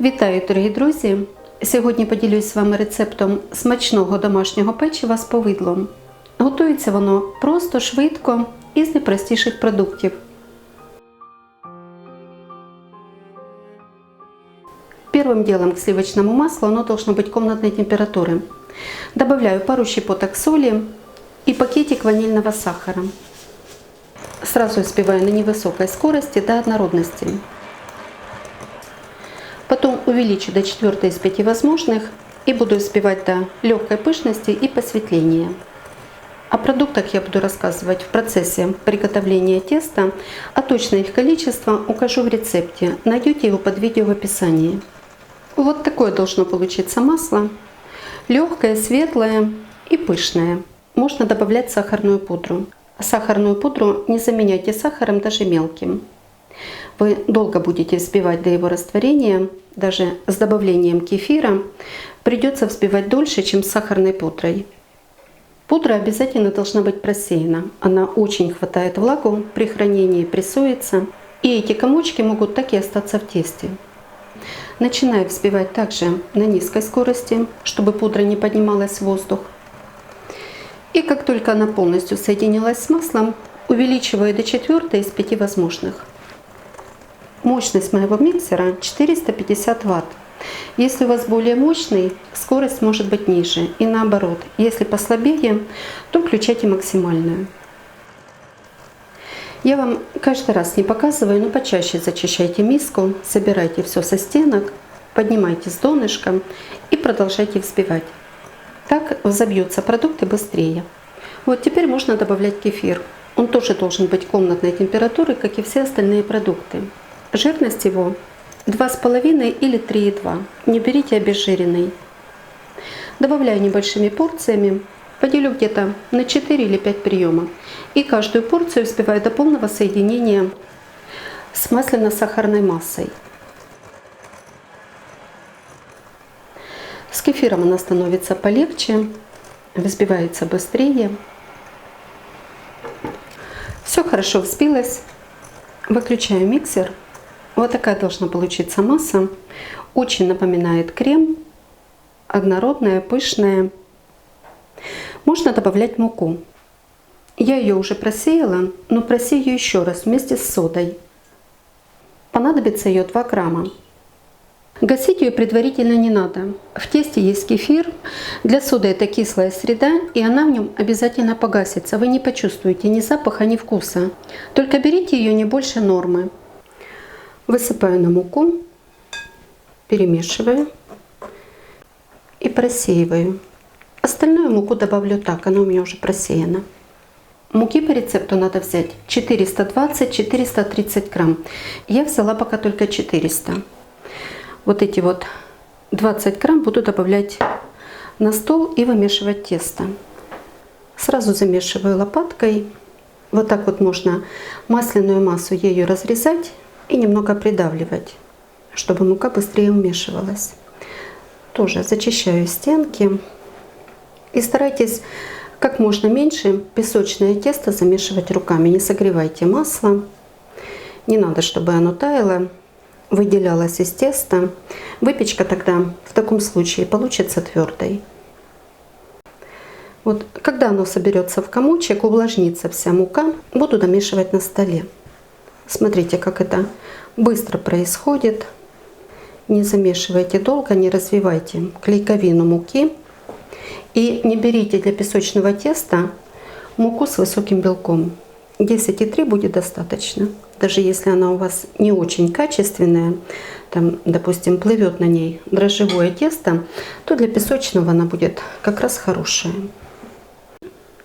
Вітаю, дорогі друзі! Сьогодні поділюсь з вами рецептом смачного домашнього печива з повидлом. Готується воно просто, швидко і з найпростіших продуктів. Первым делом к сливочному маслу оно должно быть комнатной температуры. Добавляю пару щепоток соли и пакетик ванильного сахара. Сразу взбиваю на невысокой скорости до однородности. Потом увеличу до 4 из 5 возможных и буду взбивать до легкой пышности и посветления. О продуктах я буду рассказывать в процессе приготовления теста, а точное их количество укажу в рецепте. Найдете его под видео в описании. Вот такое должно получиться масло. Легкое, светлое и пышное. Можно добавлять сахарную пудру. Сахарную пудру не заменяйте сахаром, даже мелким. Вы долго будете взбивать до его растворения, даже с добавлением кефира придется взбивать дольше, чем с сахарной пудрой. Пудра обязательно должна быть просеяна. Она очень хватает влагу при хранении, прессуется. И эти комочки могут так и остаться в тесте. Начинаю взбивать также на низкой скорости, чтобы пудра не поднималась в воздух. И как только она полностью соединилась с маслом, увеличиваю до 4 из 5 возможных. Мощность моего миксера 450 Вт. Если у вас более мощный, скорость может быть ниже. И наоборот, если послабее, то включайте максимальную. Я вам каждый раз не показываю, но почаще зачищайте миску, собирайте все со стенок, поднимайте с донышка и продолжайте взбивать. Так взобьются продукты быстрее. Вот теперь можно добавлять кефир. Он тоже должен быть комнатной температуры, как и все остальные продукты. Жирность его 2,5 или 3,2. Не берите обезжиренный. Добавляю небольшими порциями. Поделю где-то на 4 или 5 приемов. И каждую порцию взбиваю до полного соединения с масляно-сахарной массой. С кефиром она становится полегче, взбивается быстрее. Все хорошо взбилось. Выключаю миксер. Вот такая должна получиться масса. Очень напоминает крем. Однородная, пышная. Можно добавлять муку. Я ее уже просеяла, но просею еще раз вместе с содой. Понадобится ее 2 грамма. Гасить ее предварительно не надо. В тесте есть кефир. Для соды это кислая среда, и она в нем обязательно погасится. Вы не почувствуете ни запаха, ни вкуса. Только берите ее не больше нормы. Высыпаю на муку, перемешиваю и просеиваю. Остальную муку добавлю так, она у меня уже просеяна. Муки по рецепту надо взять 420-430 грамм. Я взяла пока только 400. Вот эти вот 20 грамм буду добавлять на стол и вымешивать тесто. Сразу замешиваю лопаткой. Вот так вот можно масляную массу ею разрезать и немного придавливать, чтобы мука быстрее умешивалась. Тоже зачищаю стенки. И старайтесь как можно меньше песочное тесто замешивать руками. Не согревайте масло. Не надо, чтобы оно таяло, выделялось из теста. Выпечка тогда в таком случае получится твердой. Вот когда оно соберется в комочек, увлажнится вся мука, буду домешивать на столе. Смотрите, как это быстро происходит. Не замешивайте долго, не развивайте клейковину муки. И не берите для песочного теста муку с высоким белком. 10,3 будет достаточно. Даже если она у вас не очень качественная, там, допустим, плывет на ней дрожжевое тесто, то для песочного она будет как раз хорошая.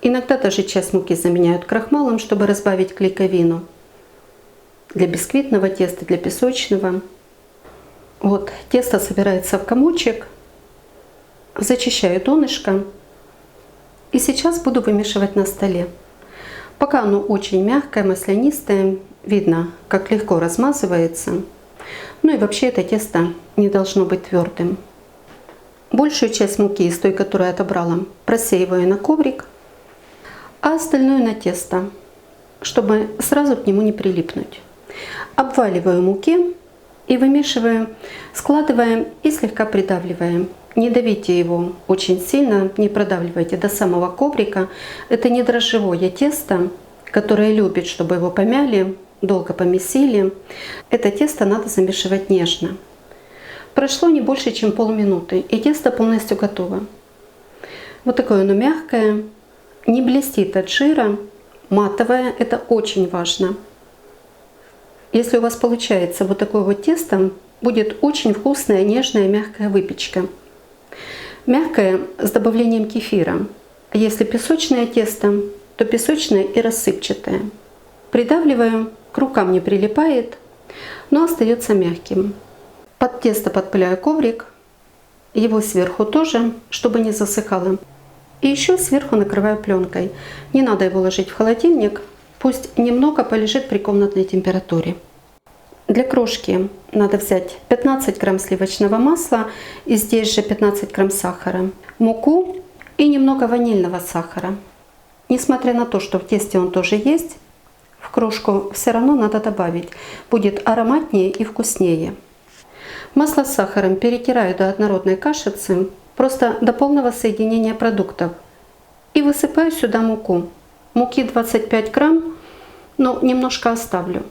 Иногда даже часть муки заменяют крахмалом, чтобы разбавить клейковину. Для бисквитного теста, для песочного. Вот, тесто собирается в комочек. Зачищаю донышко. И сейчас буду вымешивать на столе. Пока оно очень мягкое, маслянистое, видно, как легко размазывается. Ну и вообще это тесто не должно быть твердым. Большую часть муки из той, которую я отобрала, просеиваю на коврик, а остальное на тесто, чтобы сразу к нему не прилипнуть. Обваливаю муки И вымешиваем, складываем и слегка придавливаем. Не давите его очень сильно, не продавливайте до самого коврика. Это не дрожжевое тесто, которое любит, чтобы его помяли, долго помесили. Это тесто надо замешивать нежно. Прошло не больше, чем полминуты, и тесто полностью готово. Вот такое оно мягкое, не блестит от жира, матовое, это очень важно. Если у вас получается вот такое вот тесто, будет очень вкусная, нежная, мягкая выпечка. Мягкая с добавлением кефира. Если песочное тесто, то песочное и рассыпчатое. Придавливаю, к рукам не прилипает, но остается мягким. Под тесто подпыляю коврик, его сверху тоже, чтобы не засыхало. И еще сверху накрываю пленкой. Не надо его ложить в холодильник, пусть немного полежит при комнатной температуре. Для крошки надо взять 15 грамм сливочного масла и здесь же 15 грамм сахара, муку и немного ванильного сахара. Несмотря на то, что в тесте он тоже есть, в крошку все равно надо добавить. Будет ароматнее и вкуснее. Масло с сахаром перетираю до однородной кашицы, просто до полного соединения продуктов. И высыпаю сюда муку. Муки 25 грамм, но немножко оставлю.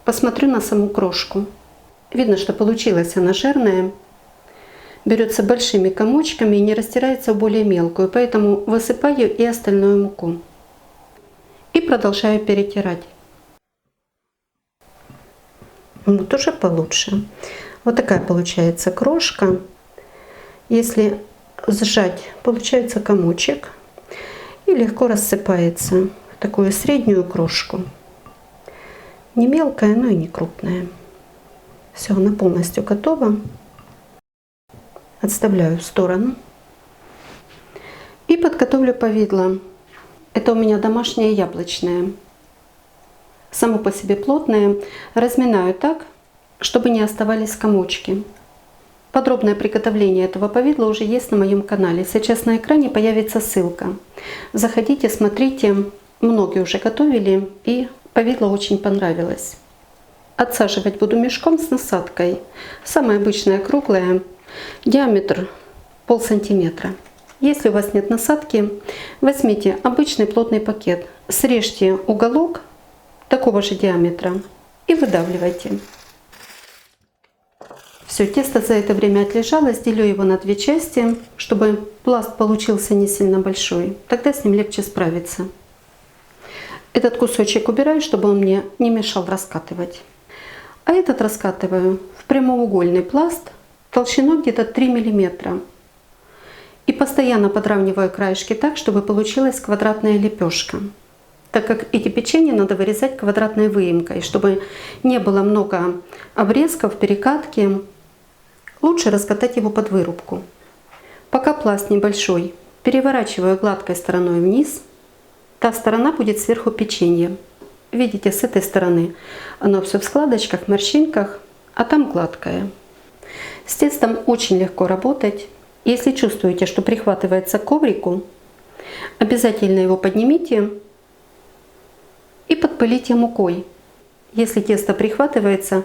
Посмотрю на саму крошку. Видно, что получилась она жирная. Берется большими комочками и не растирается в более мелкую, поэтому высыпаю и остальную муку. И продолжаю перетирать. Вот уже получше. Вот такая получается крошка. Если сжать, получается комочек и легко рассыпается в такую среднюю крошку. Не мелкая, но и не крупная. Все, она полностью готова. Отставляю в сторону. И подготовлю повидло. Это у меня домашнее яблочное. Само по себе плотное. Разминаю так, чтобы не оставались комочки. Подробное приготовление этого повидла уже есть на моем канале. Сейчас на экране появится ссылка. Заходите, смотрите. Многие уже готовили, и повидло очень понравилось. Отсаживать буду мешком с насадкой. Самая обычная круглая. Диаметр полсантиметра. Если у вас нет насадки, возьмите обычный плотный пакет. Срежьте уголок такого же диаметра и выдавливайте. Все, тесто за это время отлежалось, делю его на две части, чтобы пласт получился не сильно большой. Тогда с ним легче справиться. Этот кусочек убираю, чтобы он мне не мешал раскатывать. А этот раскатываю в прямоугольный пласт толщиной где-то 3 мм. И постоянно подравниваю краешки так, чтобы получилась квадратная лепешка. Так как эти печенья надо вырезать квадратной выемкой, чтобы не было много обрезков, перекатки. Лучше раскатать его под вырубку. Пока пласт небольшой, переворачиваю гладкой стороной вниз. Та сторона будет сверху печенья. Видите, с этой стороны оно все в складочках, морщинках, а там гладкое. С тестом очень легко работать. Если чувствуете, что прихватывается к коврику, обязательно его поднимите и подпылите мукой. Если тесто прихватывается,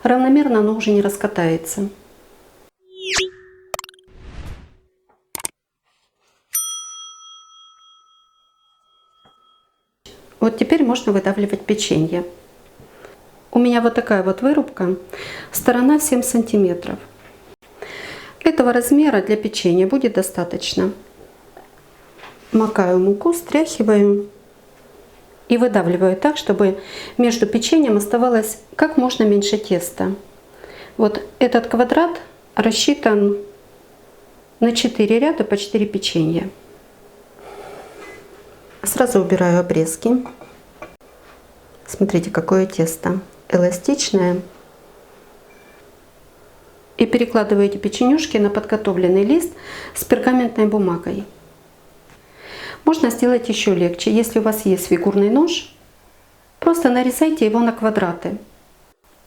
равномерно оно уже не раскатается. Вот теперь можно выдавливать печенье. У меня вот такая вот вырубка, сторона 7 сантиметров. Этого размера для печенья будет достаточно. Макаю муку, стряхиваю и выдавливаю так, чтобы между печеньем оставалось как можно меньше теста. Вот этот квадрат рассчитан на 4 ряда по 4 печенья. Сразу убираю обрезки. Смотрите, какое тесто эластичное. И перекладываю эти печенюшки на подготовленный лист с пергаментной бумагой. Можно сделать еще легче. Если у вас есть фигурный нож, просто нарезайте его на квадраты.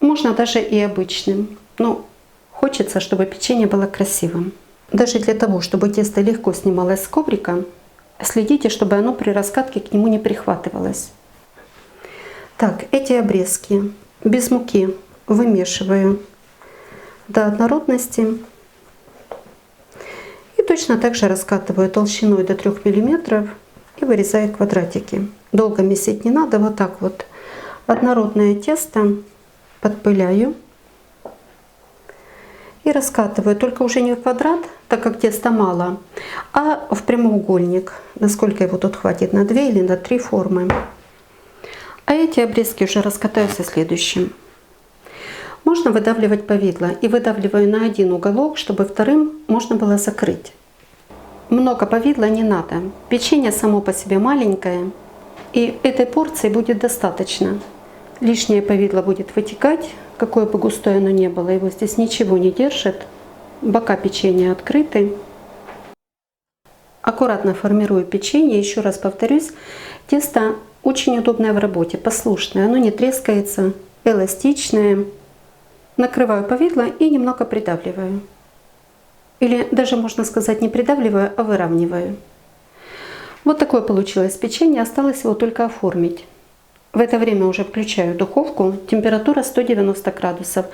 Можно даже и обычным. Но хочется, чтобы печенье было красивым. Даже для того, чтобы тесто легко снималось с коврика, следите, чтобы оно при раскатке к нему не прихватывалось. Так, эти обрезки без муки вымешиваю до однородности. И точно так же раскатываю толщиной до 3 мм и вырезаю квадратики. Долго месить не надо, вот так вот однородное тесто подпыляю и раскатываю, только уже не в квадрат, так как теста мало, а в прямоугольник, насколько его тут хватит, на 2 или на 3 формы. А эти обрезки уже раскатаю со следующим. Можно выдавливать повидло, и выдавливаю на один уголок, чтобы вторым можно было закрыть. Много повидла не надо, печенье само по себе маленькое, и этой порции будет достаточно. Лишнее повидло будет вытекать, какое бы густое оно ни было, его здесь ничего не держит. Бока печенья открыты. Аккуратно формирую печенье, еще раз повторюсь, тесто очень удобное в работе, послушное, оно не трескается, эластичное. Накрываю повидло и немного придавливаю. Или даже можно сказать не придавливаю, а выравниваю. Вот такое получилось печенье, осталось его только оформить. В это время уже включаю духовку, температура 190 градусов.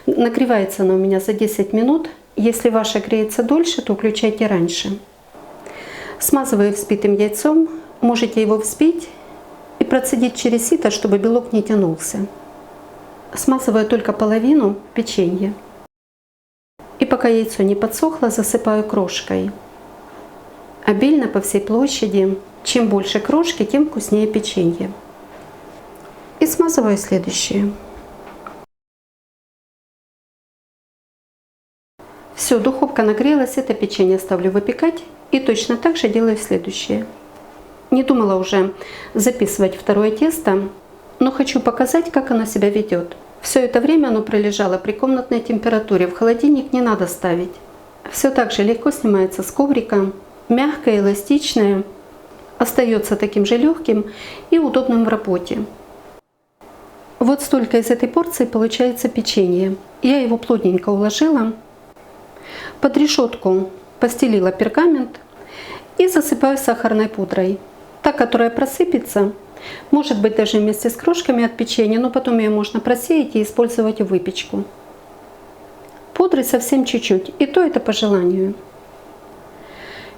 Нагревается она у меня за 10 минут. Если ваша греется дольше, то включайте раньше. Смазываю взбитым яйцом, можете его взбить и процедить через сито, чтобы белок не тянулся. Смазываю только половину печенья. И пока яйцо не подсохло, засыпаю крошкой. Обильно по всей площади. Чем больше крошки, тем вкуснее печенье. И смазываю следующее. Все, духовка нагрелась, это печенье ставлю выпекать. И точно так же делаю следующее. Не думала уже записывать второе тесто, но хочу показать, как оно себя ведет. Все это время оно пролежало при комнатной температуре, в холодильник не надо ставить. Все так же легко снимается с коврика, мягкое, эластичное, остается таким же легким и удобным в работе. Вот столько из этой порции получается печенье. Я его плотненько уложила, под решетку постелила пергамент и засыпаю сахарной пудрой. Та, которая просыпется, может быть даже вместе с крошками от печенья, но потом ее можно просеять и использовать в выпечку. Пудры совсем чуть-чуть, и то это по желанию.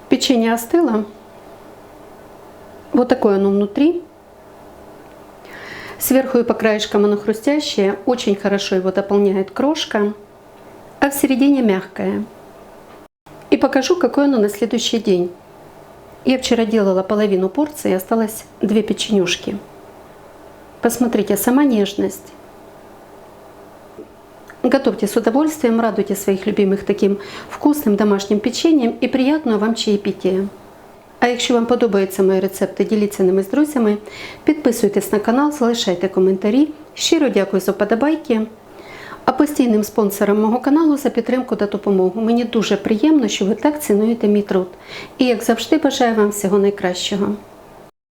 Печенье остыло. Вот такое оно внутри. Сверху и по краешкам оно хрустящее, очень хорошо его дополняет крошка, а в середине мягкое. И покажу, какое оно на следующий день. Я вчера делала половину порции, осталось 2 печенюшки. Посмотрите, сама нежность. Готовьте с удовольствием, радуйте своих любимых таким вкусным домашнім печеньем і приятного вам чаєпітія. А якщо вам подобаються мої рецепти, діліться ними з друзями, підписуйтесь на канал, залишайте коментарі. Щиро дякую за вподобайки. А постійним спонсором мого каналу за підтримку та допомогу. Мені дуже приємно, що ви так цінуєте мій труд. І як завжди бажаю вам всього найкращого.